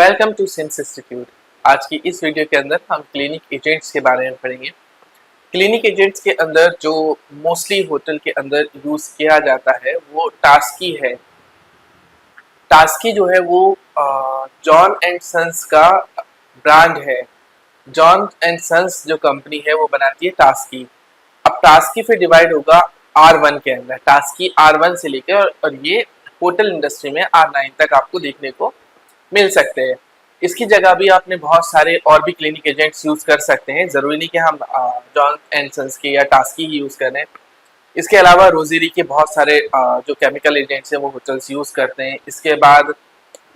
Welcome to CIMS institute. आज की इस वीडियो के अंदर हम क्लिनिक एजेंट्स के बारे में पढ़ेंगे। क्लिनिक एजेंट्स के अंदर जो मोस्टली होटल के अंदर यूज किया जाता है वो टास्की है। टास्की जो है वो जॉन एंड सन्स का ब्रांड है। जॉन एंड सन्स जो कंपनी है वो बनाती है टास्की। अब टास्की फिर डिवाइड होगा R1 के अंदर। टास्की R1 से लेकर और ये होटल इंडस्ट्री में R9 तक आपको देखने को मिल सकते हैं। इसकी जगह भी आपने बहुत सारे और भी क्लिनिक एजेंट्स यूज कर सकते हैं। जरूरी नहीं कि हम जॉन एंड सन्स के या टास्की ही यूज करें। इसके अलावा रोजेरी के बहुत सारे जो केमिकल एजेंट्स हैं वो होटल्स यूज करते हैं। इसके बाद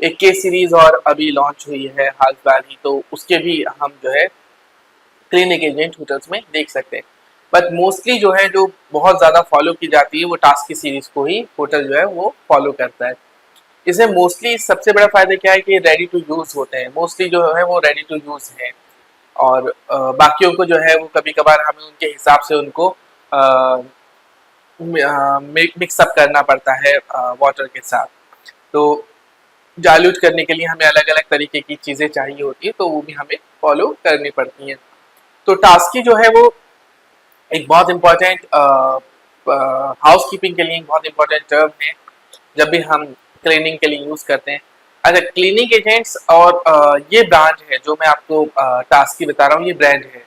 एक के सीरीज और अभी लॉन्च हुई है हाल फिलहाल ही, तो उसके भी हम जो है क्लिनिक एजेंट होटल्स में देख सकते हैं। बट मोस्टली जो है जो बहुत ज्यादा फॉलो की जाती है वो टास्की सीरीज को ही होटल जो है वो फॉलो करता है। इसे मोस्टली सबसे बड़ा फायदा क्या है कि रेडी टू यूज होते हैं। मोस्टली जो है वो रेडी टू यूज है और बाकियों को जो है वो कभी कभार हमें उनके हिसाब से उनको मिक्सअप करना पड़ता है वाटर के साथ। तो डाइल्यूट करने के लिए हमें अलग अलग तरीके की चीजें चाहिए होती है, तो वो भी हमें फॉलो करनी पड़ती हैं। तो टास्की जो है वो एक बहुत इम्पोर्टेंट हाउस कीपिंग के लिए एक बहुत इम्पोर्टेंट टर्म है जब भी हम क्लीनिंग के लिए यूज करते हैं। अच्छा, क्लीनिंग एजेंट्स और ये ब्रांड है जो मैं आपको टास्की बता रहा हूँ, ये ब्रांड है।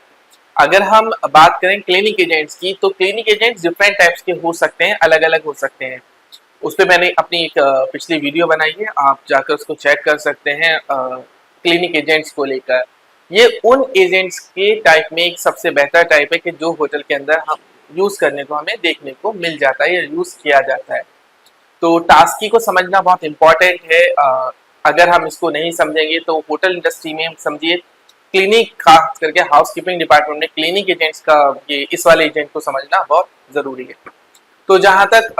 अगर हम बात करें क्लिनिक एजेंट्स की, तो क्लिनिक एजेंट्स डिफरेंट टाइप्स के हो सकते हैं, अलग अलग हो सकते हैं। उस पर मैंने अपनी एक पिछली वीडियो बनाई है, आप जाकर उसको चेक कर सकते हैं। क्लिनिक एजेंट्स को लेकर ये उन एजेंट्स के टाइप में एक सबसे बेहतर टाइप है कि जो होटल के अंदर हम यूज करने को हमें देखने को मिल जाता है या यूज किया जाता है। तो टास्की को समझना बहुत इंपॉर्टेंट है। अगर हम इसको नहीं समझेंगे तो होटल इंडस्ट्री में समझिए क्लिनिक, खास करके हाउस कीपिंग डिपार्टमेंट में क्लिनिक एजेंट्स का ये इस वाले एजेंट को समझना बहुत जरूरी है। तो जहां तक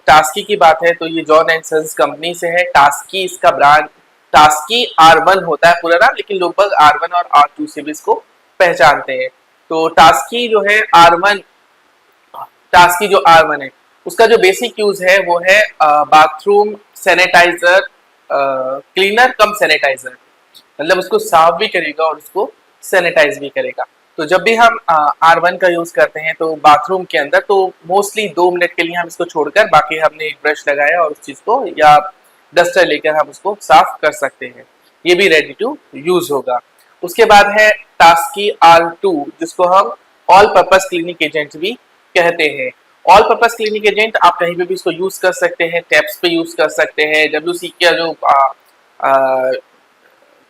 टास्की की बात है तो ये जॉन एंड सन्स कंपनी से है। टास्की इसका ब्रांड, टास्की R1 होता है पूरा नाम, लेकिन लोग R1 और R2 से भी इसको पहचानते हैं। तो टास्की जो है R1, टास्की जो R1 है उसका जो बेसिक यूज है वो है बाथरूम सैनिटाइजर, क्लीनर कम सैनिटाइजर। मतलब उसको साफ भी करेगा और उसको सैनिटाइज भी करेगा। तो जब भी हम R1 का यूज करते हैं तो बाथरूम के अंदर तो मोस्टली 2 मिनट के लिए हम इसको छोड़कर बाकी हमने एक ब्रश लगाया और उस चीज को या डस्टर लेकर हम उसको साफ कर सकते हैं। ये भी रेडी टू यूज होगा। उसके बाद है टास्की R2 जिसको हम ऑल पर्पस क्लिनिक एजेंट भी कहते हैं। ऑल पर्पस क्लिनिक एजेंट आप कहीं पे भी इसको यूज कर सकते हैं, टैप्स पे यूज कर सकते हैं, WC का जो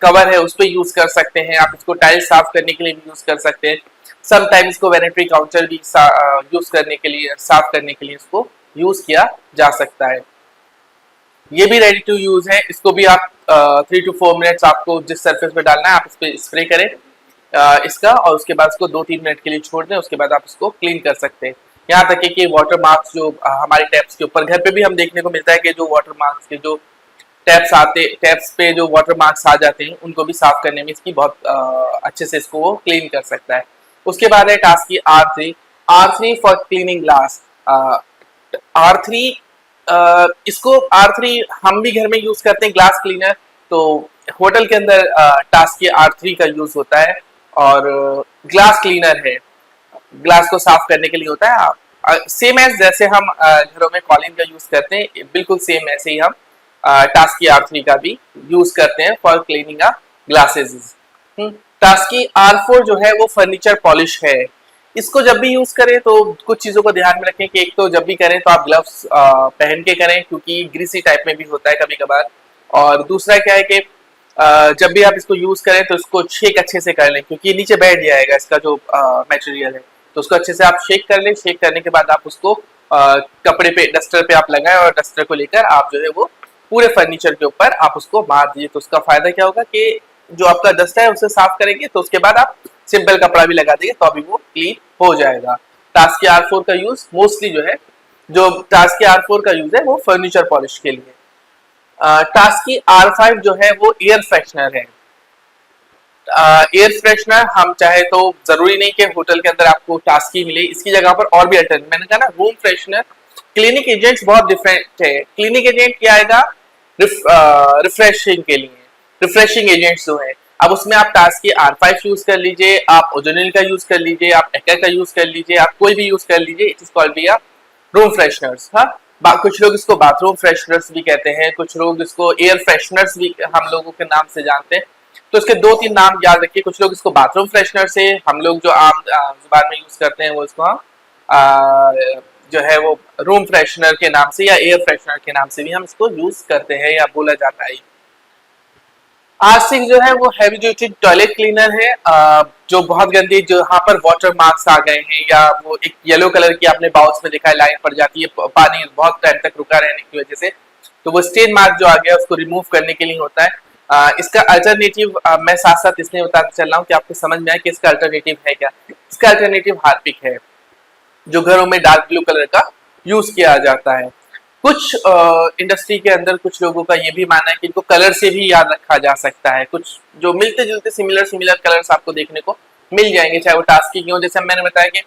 कवर है उस पर यूज कर सकते हैं, आप इसको टाइल्स साफ करने के लिए भी यूज कर सकते हैं। समटाइम्स इसको वैनिटरी काउंटर भी यूज करने के लिए, साफ करने के लिए इसको यूज किया जा सकता है। ये भी रेडी टू यूज है। इसको भी आप 3 to 4 मिनट्स आपको जिस सरफेस पे डालना है आप इस पे स्प्रे करें इसका और उसके बाद इसको 2-3 मिनट के लिए छोड़ दें। उसके बाद आप इसको क्लीन कर सकते हैं। यहाँ तक कि वाटर मार्क्स जो हमारे टैप्स के ऊपर घर पे भी हम देखने को मिलता है कि जो वाटर मार्क्स के जो टैप्स पे जो वाटर मार्क्स आ जाते हैं उनको भी साफ करने में इसकी बहुत अच्छे से इसको वो क्लीन कर सकता है। उसके बाद है टास्की R3 for cleaning glass. R3 इसको R3 हम भी घर में यूज करते हैं ग्लास क्लीनर, तो होटल के अंदर टास्की R3 का यूज होता है और ग्लास क्लीनर है, ग्लास को साफ करने के लिए होता है। आप सेम एज जैसे हम घरों में कॉलिन का यूज करते हैं, बिल्कुल सेम ऐसे ही हम टास्की R3 का भी यूज करते हैं फॉर क्लीनिंग ग्लासेस। टास्की R4 जो है वो फर्नीचर पॉलिश है। इसको जब भी यूज करें तो कुछ चीजों को ध्यान में रखें कि एक तो जब भी करें तो आप ग्लव्स पहन के करें क्योंकि ग्रीसी टाइप में भी होता है कभी कभार। और दूसरा क्या है कि जब भी आप इसको यूज करें तो इसको शेक अच्छे से कर लें क्योंकि नीचे बैठ जाएगा इसका जो मटेरियल है, तो उसको अच्छे से आप शेक कर लें। शेक करने के बाद आप उसको कपड़े पे, डस्टर पे आप लगाएं और डस्टर को लेकर आप जो है वो पूरे फर्नीचर के ऊपर आप उसको मार दीजिए। तो उसका फायदा क्या होगा कि जो आपका डस्ट है उसे साफ करेंगे तो उसके बाद आप सिंपल कपड़ा भी लगा देंगे तो अभी वो क्लीन हो जाएगा। टास्की R4 का यूज मोस्टली जो है, जो टास्की R4 का यूज है वो फर्नीचर पॉलिश के लिए। टास्की R5 जो है वो एयर फ्रेशनर है। एयर फ्रेशनर हम चाहे तो जरूरी नहीं कि होटल के अंदर आपको टास्की मिले, इसकी जगह पर और भी अल्टरनेटिव, मैंने कहा ना रूम फ्रेशनर। क्लिनिक एजेंट्स बहुत डिफरेंट है। क्लिनिक एजेंट क्या आएगा रिफ्रेशिंग के लिए, रिफ्रेशिंग एजेंट्स जो है, अब उसमें आप टास्क की R5 यूज कर लीजिए, आप ओजोनिल का यूज कर लीजिए, आप एकर का यूज कर लीजिए, आप कोई भी यूज कर लीजिए, it is called be room fresheners. हाँ, कुछ लोग इसको बाथरूम फ्रेशनर्स भी कहते हैं, कुछ लोग इसको एयर फ्रेशनर्स भी हम लोगों के नाम से जानते हैं। तो इसके 2-3 नाम याद रखिए। कुछ लोग इसको बाथरूम फ्रेशनर से, हम लोग जो आम जुबान में यूज करते हैं वो इसको जो है वो रूम फ्रेशनर के नाम से या एयर फ्रेशनर के नाम से भी हम इसको यूज करते हैं या बोला जाता है। R6 जो है वो हैवी ड्यूटी टॉयलेट क्लीनर है, जो बहुत गंदी, जो यहाँ पर वाटर मार्क्स आ गए हैं या वो एक येलो कलर की आपने बाउल्स में देखा है लाइन पड़ जाती है पानी बहुत टाइम तक रुका रहने की वजह से, तो वो स्टेन मार्क जो आ गया उसको रिमूव करने के लिए होता है। इसका अल्टरनेटिव मैं साथ साथ इसलिए बताते चल रहा हूँ कि आपको समझ में आए कि इसका अल्टरनेटिव है क्या। इसका अल्टरनेटिव हार्पिक है, जो घरों में डार्क ब्लू कलर का यूज किया जाता है। कुछ इंडस्ट्री के अंदर कुछ लोगों का ये भी मानना है कि इनको कलर से भी याद रखा जा सकता है, कुछ जो मिलते जुलते सिमिलर कलर्स आपको देखने को मिल जाएंगे, चाहे वो टास्की की हो। जैसे मैंने बताया कि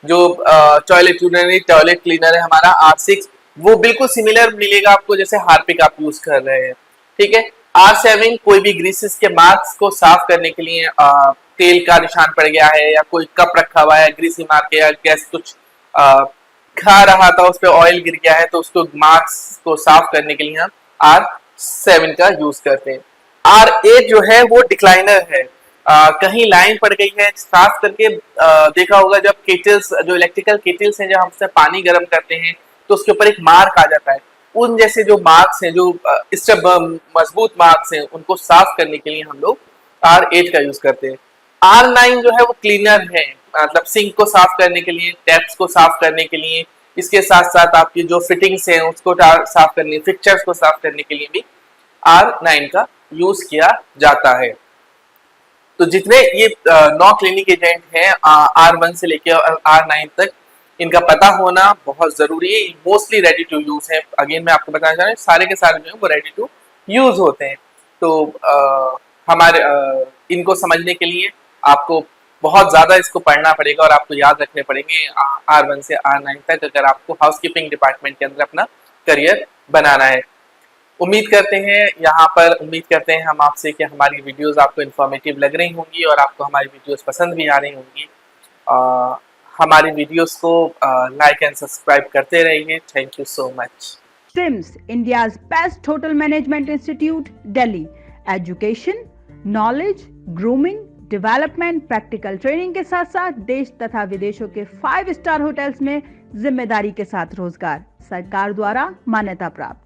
जो टॉयलेट क्लीनर है हमारा R6, वो बिल्कुल सिमिलर मिलेगा आपको जैसे हार्पिक आप यूज कर रहे हैं, ठीक है। R7 कोई भी ग्रीसेस के मार्क्स को साफ करने के लिए, तेल का निशान पड़ गया है या कोई कप रखा हुआ है ग्रीसी मार के, या गैस कुछ खा रहा था उस पर ऑयल गिर गया है, तो उसको मार्क्स को साफ करने के लिए हम R7 का यूज करते हैं। R8 जो है वो डिक्लाइनर है, कहीं लाइन पड़ गई है साफ करके, देखा होगा जब केटल्स, जो इलेक्ट्रिकल केटल्स हैं जब हम उससे पानी गर्म करते हैं तो उसके ऊपर एक मार्क आ जाता है, उन जैसे जो मार्क्स हैं, जो इससे मजबूत मार्क्स हैं, उनको साफ करने के लिए हम लोग R8 का यूज करते हैं। R9 जो है वो क्लीनर है, मतलब सिंक को साफ करने के लिए, टैप्स को साफ करने के लिए, इसके साथ साथ आपकी जो फिटिंग्स हैं उसको साफ करने, फिक्चर्स को साफ करने के लिए भी R9 का यूज किया जाता है। तो जितने ये 9 क्लीनिंग एजेंट हैं R1 से लेकर R9 तक, इनका पता होना बहुत जरूरी है। मोस्टली रेडी टू यूज है, अगेन मैं आपको बताना चाह रहा हूँ सारे के सारे जो है वो रेडी टू यूज होते हैं। तो हमारे इनको समझने के लिए आपको बहुत ज्यादा इसको पढ़ना पड़ेगा और आपको याद रखने पड़ेंगे R1 से R9 तक, अगर आपको हाउसकीपिंग डिपार्टमेंट के अंदर अपना करियर बनाना है। उम्मीद करते हैं हम आपसे कि हमारी वीडियोस आपको इन्फॉर्मेटिव लग रही होंगी और आपको हमारी वीडियोस पसंद भी आ रही होंगी। हमारी वीडियोस को लाइक एंड सब्सक्राइब करते रहिए। Thank you so much. SIMS, India's best hotel management institute, Delhi. Education, knowledge, grooming, development, practical training के साथ साथ देश तथा विदेशों के 5 स्टार होटल्स में जिम्मेदारी के साथ रोजगार, सरकार द्वारा मान्यता प्राप्त।